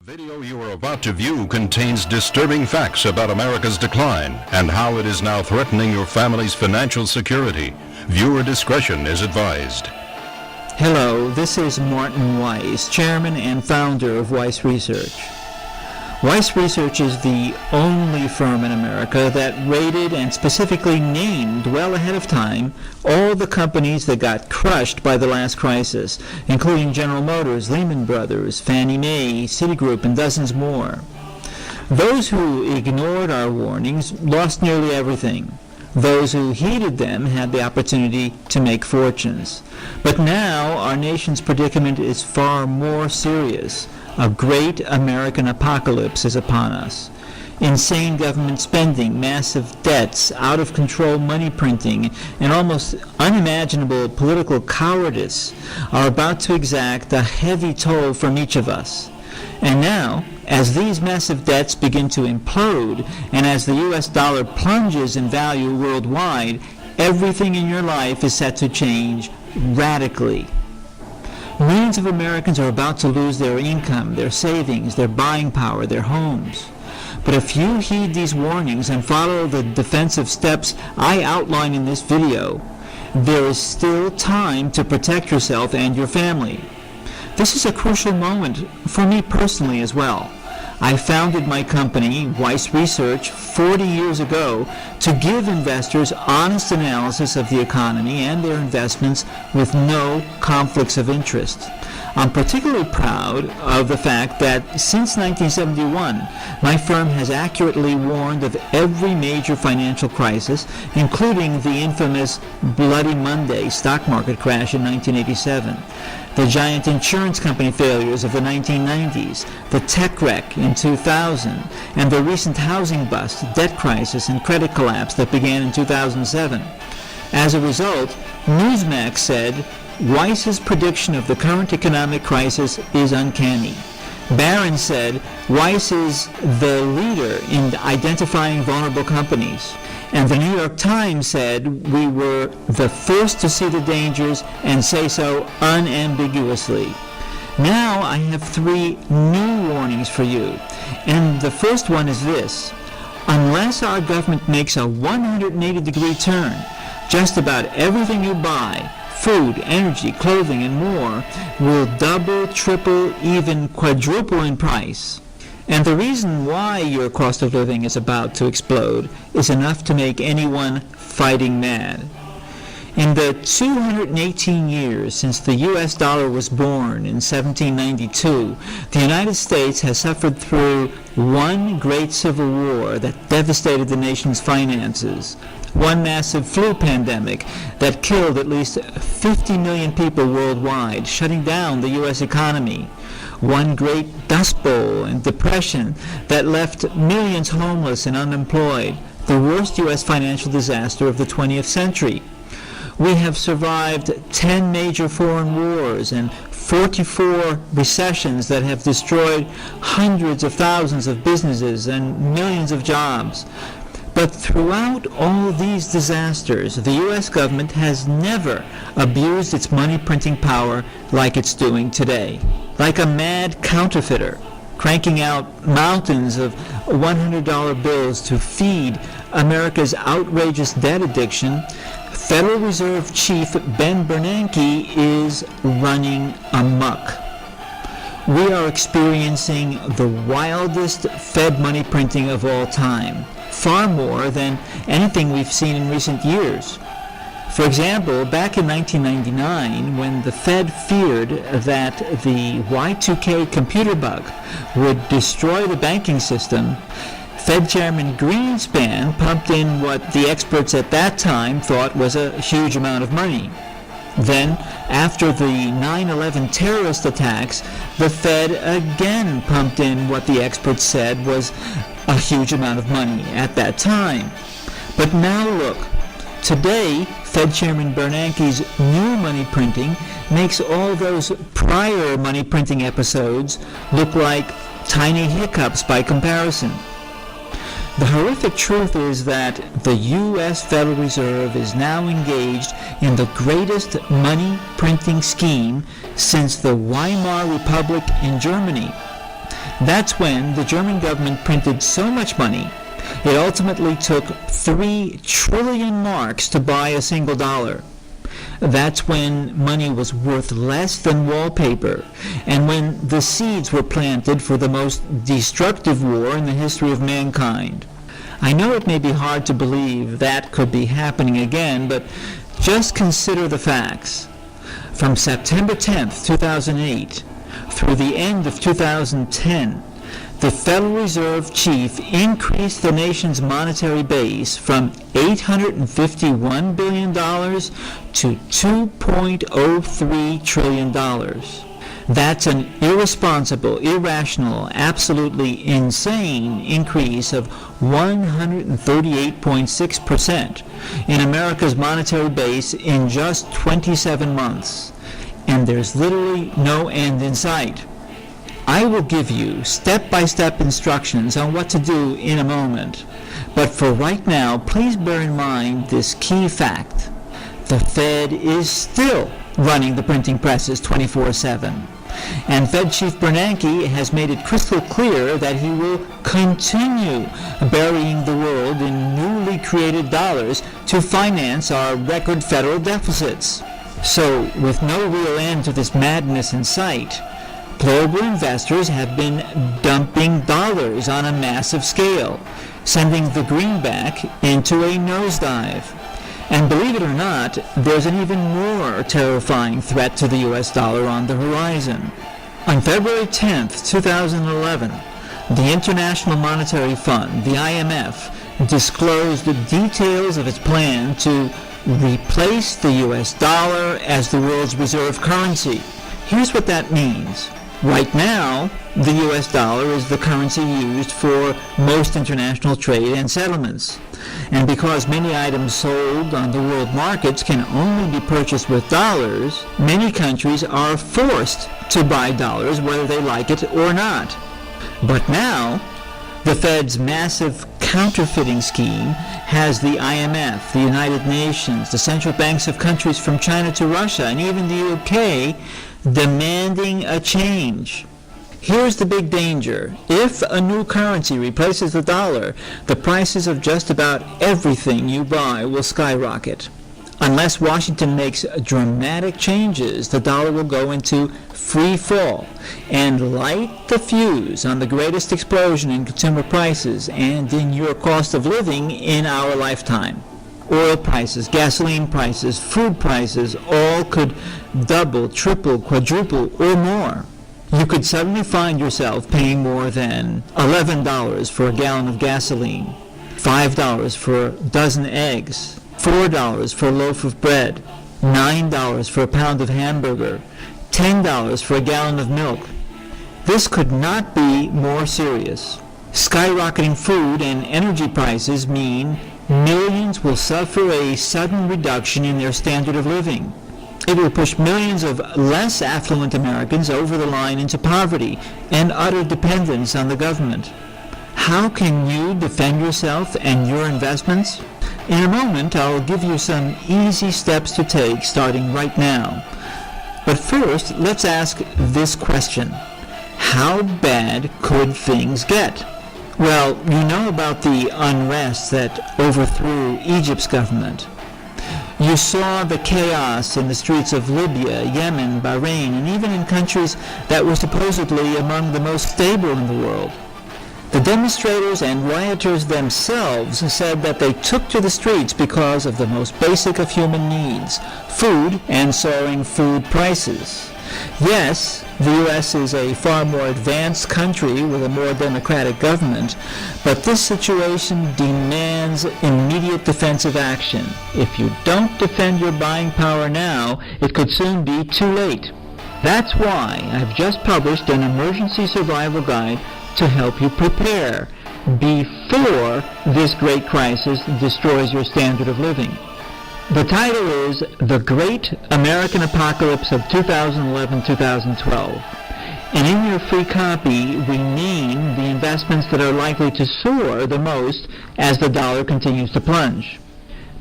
video you are about to view contains disturbing facts about America's decline and how it is now threatening your family's financial security. Viewer discretion is advised. Hello, this is Martin Weiss, chairman and founder of Weiss Research. Weiss Research is the only firm in America that rated and specifically named well ahead of time all the companies that got crushed by the last crisis, including General Motors, Lehman Brothers, Fannie Mae, Citigroup, and dozens more. Those who ignored our warnings lost nearly everything. Those who heeded them had the opportunity to make fortunes. But now our nation's predicament is far more serious. A great American apocalypse is upon us. Insane government spending, massive debts, out-of-control money printing, and almost unimaginable political cowardice are about to exact a heavy toll from each of us. And now, as these massive debts begin to implode, and as the U.S. dollar plunges in value worldwide, everything in your life is set to change radically. Millions of Americans are about to lose their income, their savings, their buying power, their homes. But if you heed these warnings and follow the defensive steps I outline in this video, there is still time to protect yourself and your family. This is a crucial moment for me personally as well. I founded my company, Weiss Research, 40 years ago to give investors honest analysis of the economy and their investments with no conflicts of interest. I'm particularly proud of the fact that since 1971, my firm has accurately warned of every major financial crisis, including the infamous Bloody Monday stock market crash in 1987, the giant insurance company failures of the 1990s, the tech wreck in 2000, and the recent housing bust, debt crisis, and credit collapse that began in 2007. As a result, Newsmax said, Weiss's prediction of the current economic crisis is uncanny. Barron said, Weiss is the leader in identifying vulnerable companies. And the New York Times said we were the first to see the dangers and say so unambiguously. Now I have 3 new warnings for you. And the first one is this. Unless our government makes a 180-degree turn, just about everything you buy, food, energy, clothing, and more, will double, triple, even quadruple in price. And the reason why your cost of living is about to explode is enough to make anyone fighting mad. In the 218 years since the U.S. dollar was born in 1792, the United States has suffered through one great civil war that devastated the nation's finances, one massive flu pandemic that killed at least 50 million people worldwide, shutting down the U.S. economy, one great dust bowl and depression that left millions homeless and unemployed, the worst U.S. financial disaster of the 20th century. We have survived 10 major foreign wars and 44 recessions that have destroyed hundreds of thousands of businesses and millions of jobs. But throughout all these disasters, the U.S. government has never abused its money printing power like it's doing today. Like a mad counterfeiter, cranking out mountains of $100 bills to feed America's outrageous debt addiction, Federal Reserve Chief Ben Bernanke is running amok. We are experiencing the wildest Fed money printing of all time, far more than anything we've seen in recent years. For example, back in 1999, when the Fed feared that the Y2K computer bug would destroy the banking system, Fed Chairman Greenspan pumped in what the experts at that time thought was a huge amount of money. Then, after the 9/11 terrorist attacks, the Fed again pumped in what the experts said was a huge amount of money at that time. But now look, today, Fed Chairman Bernanke's new money printing makes all those prior money printing episodes look like tiny hiccups by comparison. The horrific truth is that the U.S. Federal Reserve is now engaged in the greatest money printing scheme since the Weimar Republic in Germany. That's when the German government printed so much money, it ultimately took 3 trillion marks to buy a single dollar. That's when money was worth less than wallpaper, and when the seeds were planted for the most destructive war in the history of mankind. I know it may be hard to believe that could be happening again, but just consider the facts. From September 10th, 2008, through the end of 2010, the Federal Reserve Chief increased the nation's monetary base from $851 billion to $2.03 trillion. That's an irresponsible, irrational, absolutely insane increase of 138.6% in America's monetary base in just 27 months. And there's literally no end in sight. I will give you step-by-step instructions on what to do in a moment. But for right now, please bear in mind this key fact. The Fed is still running the printing presses 24/7. And Fed Chief Bernanke has made it crystal clear that he will continue burying the world in newly created dollars to finance our record federal deficits. So, with no real end to this madness in sight, global investors have been dumping dollars on a massive scale, sending the greenback into a nosedive. And believe it or not, there's an even more terrifying threat to the US dollar on the horizon. On February 10th, 2011, the International Monetary Fund, the IMF, disclosed the details of its plan to replace the US dollar as the world's reserve currency. Here's what that means. Right now, the US dollar is the currency used for most international trade and settlements. And because many items sold on the world markets can only be purchased with dollars, many countries are forced to buy dollars whether they like it or not. But now, the Fed's massive counterfeiting scheme has the IMF, the United Nations, the central banks of countries from China to Russia, and even the UK demanding a change. Here's the big danger. If a new currency replaces the dollar, the prices of just about everything you buy will skyrocket. Unless Washington makes dramatic changes, the dollar will go into free fall and light the fuse on the greatest explosion in consumer prices and in your cost of living in our lifetime. Oil prices, gasoline prices, food prices, all could double, triple, quadruple, or more. You could suddenly find yourself paying more than $11 for a gallon of gasoline, $5 for a dozen eggs, $4 for a loaf of bread, $9 for a pound of hamburger, $10 for a gallon of milk. This could not be more serious. Skyrocketing food and energy prices mean millions will suffer a sudden reduction in their standard of living. It will push millions of less affluent Americans over the line into poverty and utter dependence on the government. How can you defend yourself and your investments? In a moment, I'll give you some easy steps to take starting right now. But first, let's ask this question. How bad could things get? Well, you know about the unrest that overthrew Egypt's government. You saw the chaos in the streets of Libya, Yemen, Bahrain, and even in countries that were supposedly among the most stable in the world. The demonstrators and rioters themselves said that they took to the streets because of the most basic of human needs, food and soaring food prices. Yes, the U.S. is a far more advanced country with a more democratic government, but this situation demands immediate defensive action. If you don't defend your buying power now, it could soon be too late. That's why I've just published an emergency survival guide to help you prepare before this great crisis destroys your standard of living. The title is The Great American Apocalypse of 2011-2012. And in your free copy, we name the investments that are likely to soar the most as the dollar continues to plunge.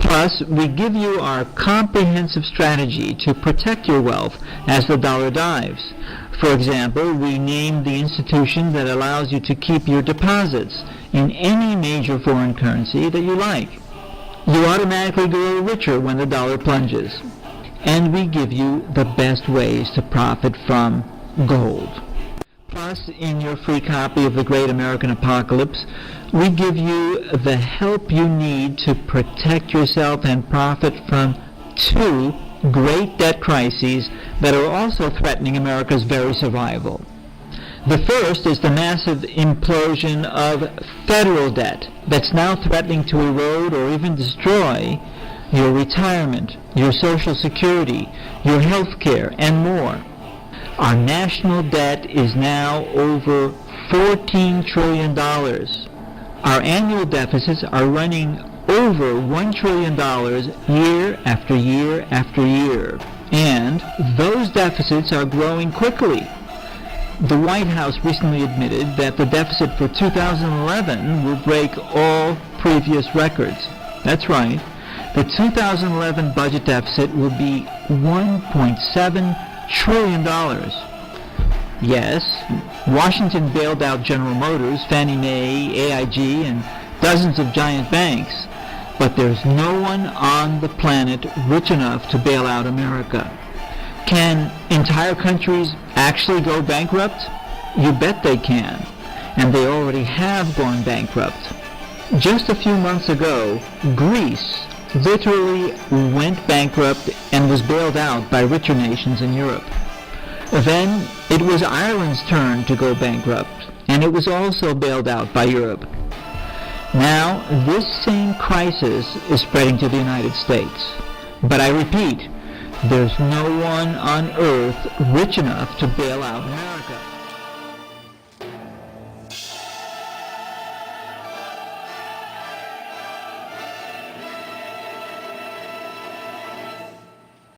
Plus, we give you our comprehensive strategy to protect your wealth as the dollar dives. For example, we name the institution that allows you to keep your deposits in any major foreign currency that you like. You automatically grow richer when the dollar plunges. And we give you the best ways to profit from gold. Plus, in your free copy of The Great American Apocalypse, we give you the help you need to protect yourself and profit from two great debt crises that are also threatening America's very survival. The first is the massive implosion of federal debt that's now threatening to erode or even destroy your retirement, your Social Security, your health care, and more. Our national debt is now over $14 trillion. Our annual deficits are running over $1 trillion year after year after year. And those deficits are growing quickly. The White House recently admitted that the deficit for 2011 will break all previous records. That's right. The 2011 budget deficit will be $1.7 trillion. Yes, Washington bailed out General Motors, Fannie Mae, AIG, and dozens of giant banks, but there's no one on the planet rich enough to bail out America. Can entire countries actually go bankrupt? You bet they can, and they already have gone bankrupt. Just a few months ago, Greece literally went bankrupt and was bailed out by richer nations in Europe. Then it was Ireland's turn to go bankrupt, and it was also bailed out by Europe. Now, this same crisis is spreading to the United States. But I repeat, there's no one on earth rich enough to bail out America.